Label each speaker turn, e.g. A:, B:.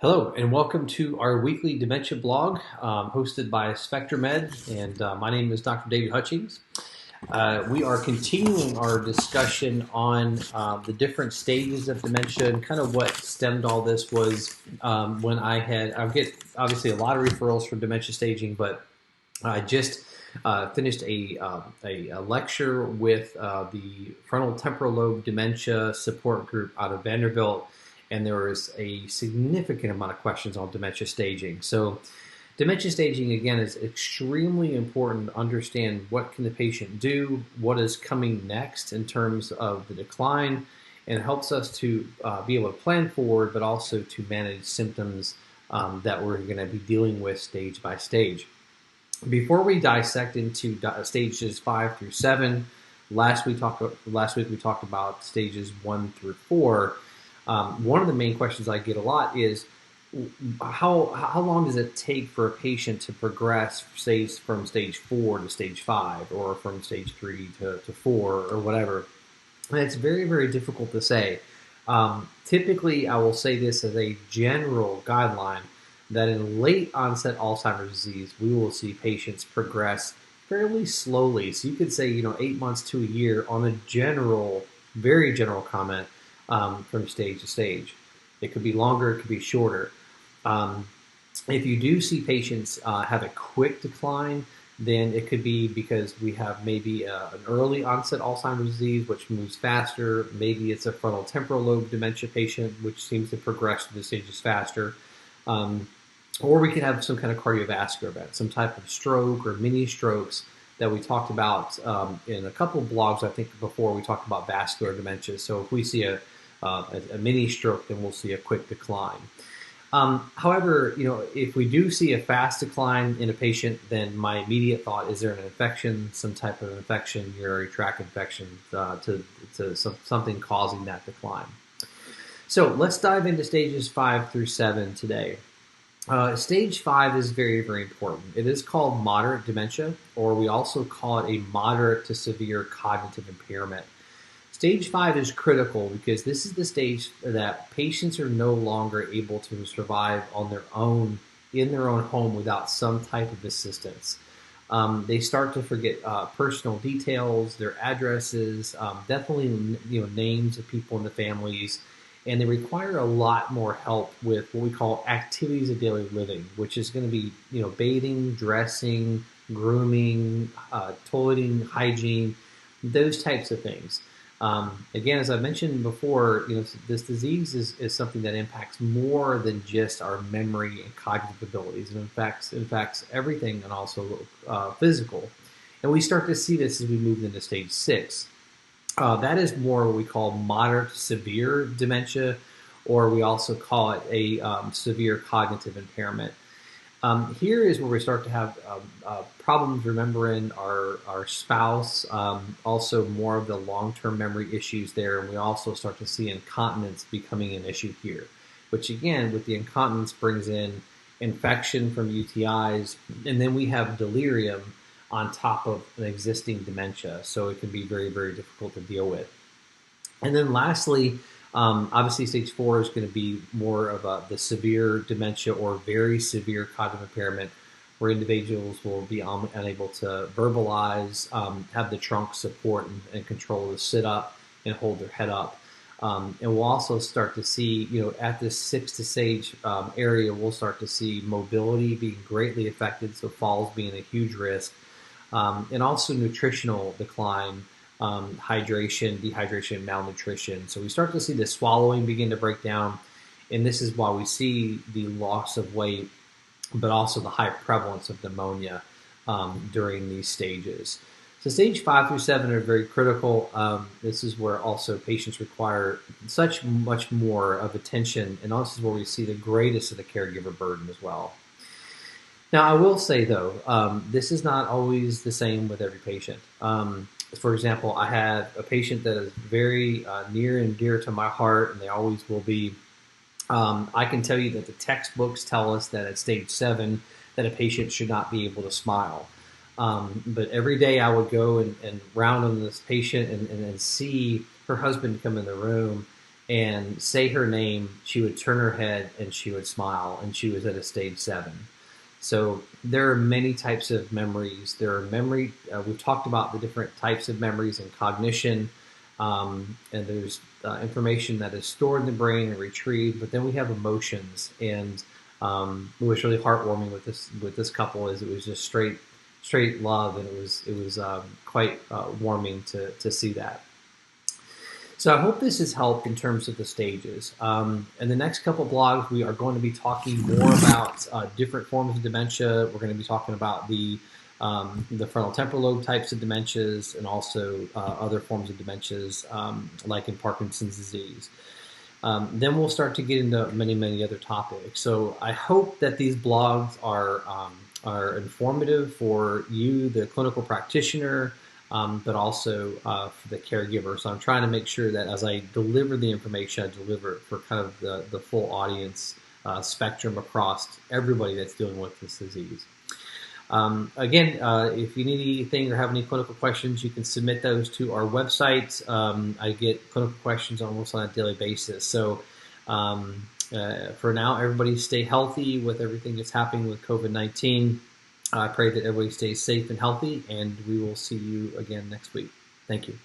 A: Hello, and welcome to our weekly dementia blog hosted by SpectraMed, and my name is Dr. David Hutchings. We are continuing our discussion on the different stages of dementia, and kind of what stemmed all this was when I get obviously a lot of referrals for dementia staging, but I just finished a lecture with the frontal temporal lobe dementia support group out of Vanderbilt, and there was a significant amount of questions on dementia staging. So dementia staging, again, is extremely important to understand what can the patient do, what is coming next in terms of the decline, and it helps us to be able to plan forward, but also to manage symptoms that we're going to be dealing with stage by stage. Before we dissect into stages 5 through 7, last week we talked about stages 1 through 4. One of the main questions I get a lot is how long does it take for a patient to progress, say, from stage 4 to stage 5, or from stage 3 to 4, or whatever. And it's very, very difficult to say. Typically, I will say this as a general guideline, that in late onset Alzheimer's disease, we will see patients progress fairly slowly. So you could say, 8 months to a year on a general, very general comment from stage to stage. It could be longer, it could be shorter. If you do see patients have a quick decline, then it could be because we have maybe an early onset Alzheimer's disease, which moves faster. Maybe it's a frontal temporal lobe dementia patient, which seems to progress through the stages faster. Or we could have some kind of cardiovascular event, some type of stroke or mini strokes that we talked about in a couple of blogs. I think before we talked about vascular dementia. So if we see a mini stroke, then we'll see a quick decline. However, if we do see a fast decline in a patient, then my immediate thought is there an infection, some type of infection, urinary tract infection, to something causing that decline. So let's dive into stages 5 through 7 today. Stage 5 is very, very important. It is called moderate dementia, or we also call it a moderate to severe cognitive impairment. Stage 5 is critical because this is the stage that patients are no longer able to survive on their own, in their own home, without some type of assistance. They start to forget personal details, their addresses, definitely names of people in the families, and they require a lot more help with what we call activities of daily living, which is going to be bathing, dressing, grooming, toileting, hygiene, those types of things. Again, as I mentioned before, this disease is something that impacts more than just our memory and cognitive abilities. It impacts everything, and also physical. And we start to see this as we move into stage 6. That is more what we call moderate to severe dementia, or we also call it a severe cognitive impairment. Here is where we start to have problems remembering our spouse, also more of the long-term memory issues there, and we also start to see incontinence becoming an issue here, which again, with the incontinence brings in infection from UTIs, and then we have delirium on top of an existing dementia, so it can be very, very difficult to deal with. And then lastly, obviously stage 4 is going to be more of the severe dementia or very severe cognitive impairment, where individuals will be unable to verbalize, have the trunk support and control to sit up and hold their head up. And we'll also start to see, at this 6th stage area, we'll start to see mobility being greatly affected, so falls being a huge risk, and also nutritional decline, hydration, dehydration, malnutrition. So we start to see the swallowing begin to break down, and this is why we see the loss of weight, but also the high prevalence of pneumonia during these stages. So stage 5 through 7 are very critical. This is where also patients require such much more of attention, and this is where we see the greatest of the caregiver burden as well. Now, I will say, though, this is not always the same with every patient. For example, I had a patient that is very near and dear to my heart, and they always will be. I can tell you that the textbooks tell us that at stage 7 that a patient should not be able to smile. But every day I would go and round on this patient and see her husband come in the room, and say her name, she would turn her head and she would smile, and she was at a stage 7. So there are many types of memories. There are we've talked about the different types of memories and cognition, and there's information that is stored in the brain and retrieved, but then we have emotions. And what was really heartwarming with this couple is it was just straight love, and it was quite warming to see that. So I hope this has helped in terms of the stages. In the next couple blogs, we are going to be talking more about different forms of dementia. We're going to be talking about the frontal temporal lobe types of dementias, and also other forms of dementias, like in Parkinson's disease. Then we'll start to get into many other topics. So I hope that these blogs are informative for you, the clinical practitioner, but also for the caregiver. So I'm trying to make sure that as I deliver the information, I deliver it for kind of the full audience spectrum across everybody that's dealing with this disease. Again, if you need anything or have any clinical questions, you can submit those to our website. I get clinical questions almost on a daily basis. So for now, everybody stay healthy with everything that's happening with COVID-19. I pray that everybody stays safe and healthy, and we will see you again next week. Thank you.